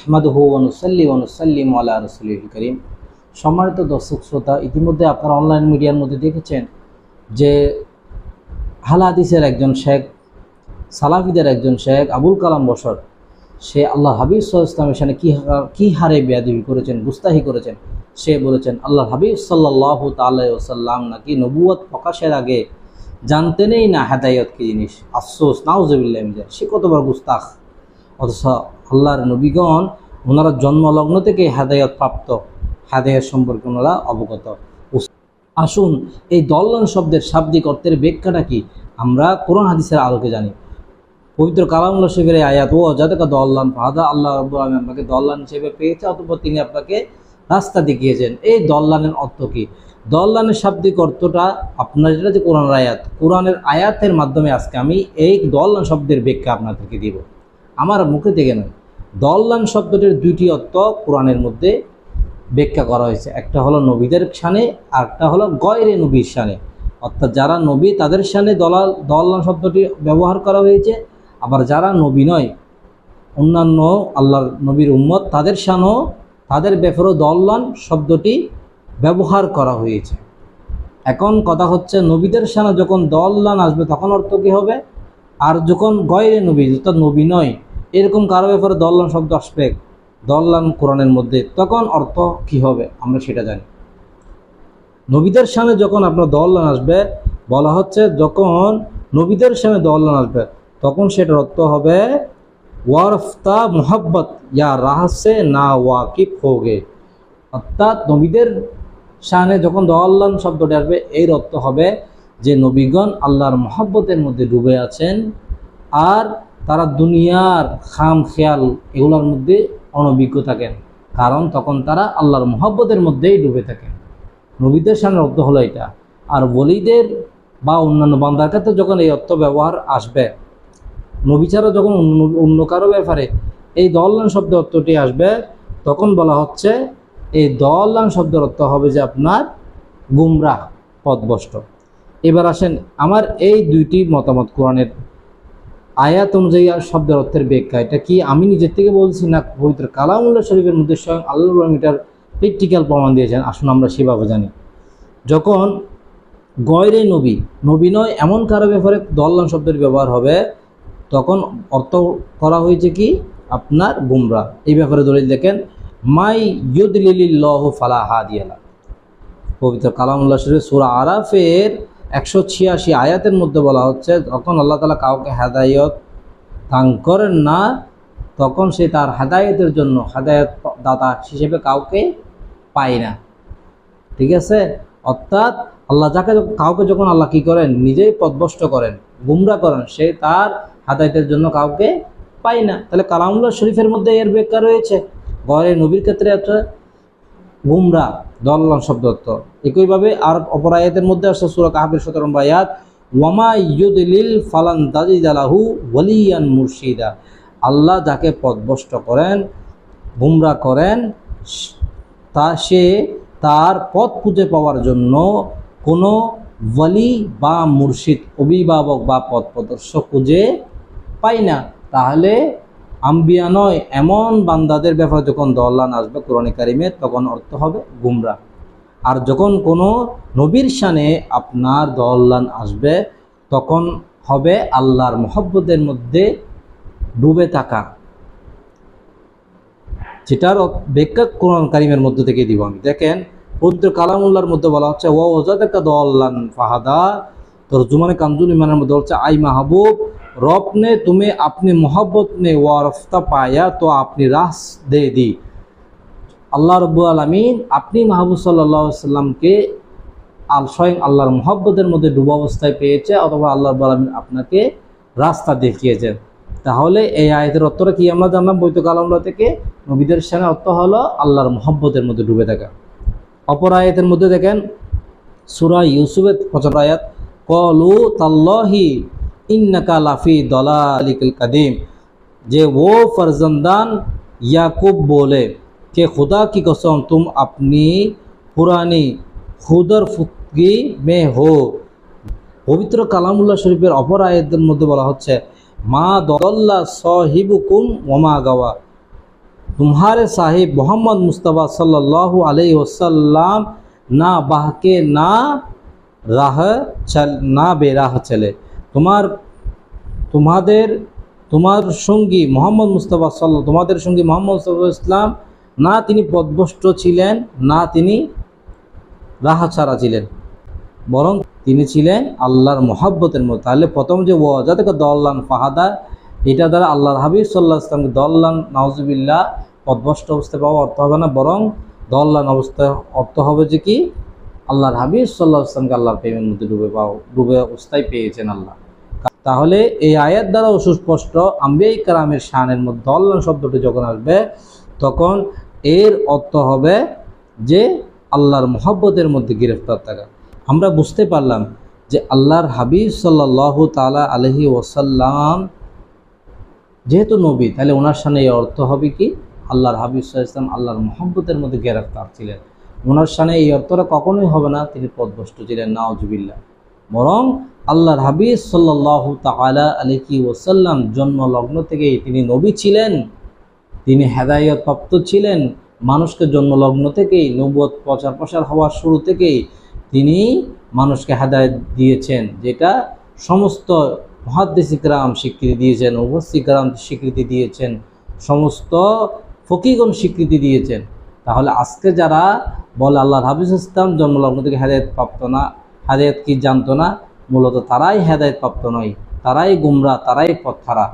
নাহমাদুহু ওয়া নুসাল্লি ওয়া নুসাল্লিমু আলা রাসূলিল কারীম। সম্মানিত দর্শক শ্রোতা, ইতিমধ্যে আপনারা অনলাইন মিডিয়ার মধ্যে দেখেছেন যে আহলে হাদিসের একজন শেখ, সালাফিদের একজন শেখ আবুল কালাম বশর, সে আল্লাহ হাবিব সাল্লাল্লাহু আলাইহি ওয়াসাল্লামের সামনে কি হারে বেয়াদবি করেছেন, গুস্তাহি করেছেন। সে বলেছেন আল্লাহ হাবিব সাল্লাল্লাহু তাআলা আলাইহি ওয়াসাল্লাম নাকি নবুয়ত প্রকাশের আগে জানতেনই না হেদায়েত কি জিনিস। আফসোস, নাউজুবিল্লাহ মিন যালিক। সে কত বড় গুস্তাখ! অথচ আল্লাহর নবীগণ ওনারা জন্মলগ্ন থেকে হেদায়েত প্রাপ্ত, হেদায়েত সম্পর্কে ওনারা অবগত। আসুন এই দল্লান শব্দের শাব্দিক অর্থের ব্যাখ্যাটা কি আমরা কোরআন হাদিসের আলোকে জানি। পবিত্র কালামুল্লাহ শরীফের আয়াত, ও যাদেরকে দল্লান ফাহাদা, আল্লাহ রাব্বুল আলামিন আপনাকে দল্লান হিসেবে পেয়েছে, অতঃপর তিনি আপনাকে রাস্তা দেখিয়েছেন। এই দল্লানের অর্থ কি? দল্লানের শাব্দিক অর্থটা আপনার যেটা যে কোরআনের আয়াতের মাধ্যমে আজকে আমি এই দল্লান শব্দের ব্যাখ্যা আপনাদেরকে দিব, আমার মুখে থেকে নয়। দল্লান শব্দটির দুইটি অর্থ কোরআনের মধ্যে ব্যাখ্যা করা হয়েছে। একটা হলো নবীদের শানে, আর একটা হলো গয়রে নবীর শানে, অর্থাৎ যারা নবী তাদের শানে দল্লান শব্দটি ব্যবহার করা হয়েছে। আবার যারা নবী নয়, অন্যান্য আল্লাহর নবীর উম্মত, তাদের শানও, তাদের ব্যাপারেও দল্লান শব্দটি ব্যবহার করা হয়েছে। এখন কথা হচ্ছে, নবীদের শানে যখন দল্লান আসবে তখন অর্থ কী হবে, আর যখন গয়রে নবী অর্থাৎ নবী নয় এরকম কারো ব্যাপারে দল্লান শব্দ আসবে, দল্লান কোরআনের মধ্যে, তখন অর্থ কি হবে আমরা সেটা জানি। নবীদের সামনে যখন আপনার দল্লান আসবে, বলা হচ্ছে যখন নবীদের সামনে দল্লান আসবে তখন সেটার অর্থ হবে ওয়ারফতা মোহাব্বত ইয়া রাহসে না ওয়াকিফ হোগে। অর্থাৎ নবীদের সামনে যখন দল্লান শব্দটি আসবে এর অর্থ হবে যে নবীগণ আল্লাহর মহব্বতের মধ্যে ডুবে আছেন, আর তারা দুনিয়ার খাম খেয়াল এগুলোর মধ্যে অনভিজ্ঞ থাকেন, কারণ তখন তারা আল্লাহর মহব্বতের মধ্যেই ডুবে থাকেন। নবীদের সামনে অর্থ হলো এটা। আর ওলিদের বা অন্যান্য বান্দার ক্ষেত্রে যখন এই অর্থ ব্যবহার আসবে, নবী ছাড়া যখন অন্য কারো ব্যাপারে এই দল্লান শব্দ অর্থটি আসবে, তখন বলা হচ্ছে এই দল্লান শব্দের অর্থ হবে যে আপনার গুমরাহ, পথভ্রষ্ট। এবার আসেন আমার এই দুইটি মতামত কোরআনের আয়াত অনুযায়ী আর শব্দের অর্থের ব্যাখ্যা, এটা কি আমি নিজের থেকে বলছি না পবিত্র কালামুল্লাহ শরীফের মধ্যে স্বয়ং আল্লাহ এটার প্র্যাকটিক্যাল প্রমাণ দিয়েছেন? আসুন আমরা সেভাবে জানি। যখন গয়রে নবী, নবী নয় এমন কারো ব্যাপারে দল্লান শব্দের ব্যবহার হবে, তখন অর্থ করা হয়েছে কি আপনার গুমরাহ। এই ব্যাপারে দলিল দেখেন, মাই ইউদলিলিল্লাহু ফালা হাদিয়া লাহু। পবিত্র কালামুল্লাহ শরীফ সূরা আরাফের 186 আয়াতের মধ্যে বলা হচ্ছে যখন আল্লাহ তাআলা কাউকে হেদায়েত দান করেন না, তখন সে তার হেদায়েতের জন্য হেদায়েত দাতা হিসেবে কাউকে পায় না। ঠিক আছে? অর্থাৎ আল্লাহ কাউকে যখন আল্লাহ কি করেন, নিজেই পথভ্রষ্ট করেন, গুমরা করেন, সে তার হেদায়েতের জন্য কাউকে পায় না। তাহলে কালামুল্লাহ শরীফের মধ্যে এর ব্যাখ্যা রয়েছে। গয়রে নবীর ক্ষেত্রে আছে গুমরা, দল্লান শব্দ অর্থ। একইভাবে আর অপর আয়াতের মধ্যে আসছে সূরা কাহফের 17 নম্বর আয়াত, ওয়ামা ইউদলিল ফালান তাজিদা লাহু ওয়ালিয়ান মুরশিদা। আল্লাহ যাকে পথভ্রষ্ট করেন, গুমরা করেন, সে তার পথ খুঁজে পাওয়ার জন্য কোনো ওয়ালি বা মুর্শিদ, অভিভাবক বা পথ প্রদর্শক খুঁজে পায় না। তাহলে আম্বিয়া নয় এমন বান্দাদের ব্যাপারে যখন দল্লান আসবে কোরআনে কারিমে, তখন অর্থ হবে গুমরা। আর যখন কোনো নবীর শানে আপনার দল্লান আসবে, তখন হবে আল্লাহর মহব্বতের মধ্যে ডুবে থাকা, যেটার ব্যাখ্যা কোরআন কারিমের মধ্যে থেকে দিব আমি। দেখেন পবিত্র কালামুল্লাহর মধ্যে বলা হচ্ছে ওয়া ওয়াজাদাকা দল্লান ফাহাদা, তরজুমানে কানজুল ইমানের মধ্যে হচ্ছে আই মাহবুব रब ने तुम्हें अपनी मोहब्बत ने वारफ्ता पाया तो अपनी राह दे दी। আল্লাহ রাব্বুল আলামিন আপনি মাহবুব সাল্লাল্লাহু আলাইহি সাল্লামকে স্বয়ং আল্লাহর মোহব্বতের মধ্যে ডুবা অবস্থায় পেয়েছে, অথবা আল্লাহ রাব্বুল আলামিন আপনাকে রাস্তা দেখিয়েছেন। তাহলে এই আয়াতের অর্থটা কি আমরা জানলাম পবিত্র কালামুল্লাহ থেকে? নবীদের শানে অর্থ হলো আল্লাহর মোহব্বতের মধ্যে ডুবে থাকা। অপর আয়াতের মধ্যে দেখেন সূরা ইউসুফের 75 আয়াত, ক্বালু তাল্লাহি इन्नका लाफी दलालिकल कदीम, जे वो फर्जंदान याकूब बोले कि खुदा की कसम तुम अपनी पुरानी खुदर फुतगी में हो। पवित्र कालामुल्लाह शरीफेर अपर आयतेर मध्य बला होच्छे मा दल्ला साहिबुकुम वमा गावा, तुम्हारे साहिब मोहम्मद मुस्तफ़ा सल्लल्लाहु अलैहि वसल्लम ना बहके ना राह चल ना बेराह चले। তোমার সঙ্গী মোহাম্মদ মুস্তফা তোমাদের সঙ্গী মোহাম্মদ মুস্তফা ইসলাম না তিনি পথভ্রষ্ট ছিলেন, না তিনি রাহা ছাড়া ছিলেন, বরং তিনি ছিলেন আল্লাহর মহাব্বতের মধ্যে। তাহলে প্রথম যে ওয়াজাদাকা দল্লান ফাহাদা, এটা দ্বারা আল্লাহর হাবিব সাল্লাল্লাহু আলাইহি ওয়াসাল্লামকে দল্লান নাউজুবিল্লাহ পথভ্রষ্ট অবস্থায় পাওয়া অর্থ হবে না, বরং দল্লান অবস্থায় অর্থ হবে যে কি আল্লাহর হাবিব সাল্লাল্লাহু আলাইহি ওয়াসাল্লামকে আল্লাহর প্রেমের মধ্যে ডুবে অবস্থায় পেয়েছেন আল্লাহ। তাহলে এই আয়াত দ্বারাও সুস্পষ্ট আম্বিয়া ইকরামের শানের মধ্যে দল্লান শব্দটি যখন আসবে তখন এর অর্থ হবে যে আল্লাহর মহব্বতের মধ্যে গ্রেফতার থাকা। আমরা বুঝতে পারলাম যে আল্লাহর হাবিব সাল্লাল্লাহু তাআলা আলাইহি ওয়াসাল্লাম যেহেতু নবী, তাহলে ওনার সামনে এই অর্থ হবে কি আল্লাহর হাবিব সাল্লাল্লাহু আলাইহি ওয়াসাল্লাম আল্লাহর মহব্বতের মধ্যে গ্রেফতার ছিলেন। ওনার সামনে এই অর্থটা কখনোই হবে না তিনি পথভ্রষ্ট ছিলেন, নাউজুবিল্লাহ। বরং আল্লাহর হাবিব সাল্লাল্লাহু তাআলা আলাইহি ওয়াসাল্লাম জন্মলগ্ন থেকেই তিনি নবী ছিলেন, তিনি হেদায়েত প্রাপ্ত ছিলেন। মানুষকে জন্মলগ্ন থেকেই নবুয়ত প্রচার প্রসার হওয়ার শুরু থেকেই তিনি মানুষকে হেদায়েত দিয়েছেন, যেটা সমস্ত মুহাদ্দিস ইকরাম স্বীকৃতি দিয়েছেন, মুফাসসির ইকরাম স্বীকৃতি দিয়েছেন, সমস্ত ফকিহগণ স্বীকৃতি দিয়েছেন। তাহলে আজকে যারা বলে আল্লাহর হাবিব ইসলাম জন্মলগ্ন থেকে হেদায়েত প্রাপ্ত না, হেদায়েত কি জানতো না, মূলত তারাই হেদায়েত প্রাপ্ত নয়, তারাই গুমরা, তারাই পথহারা।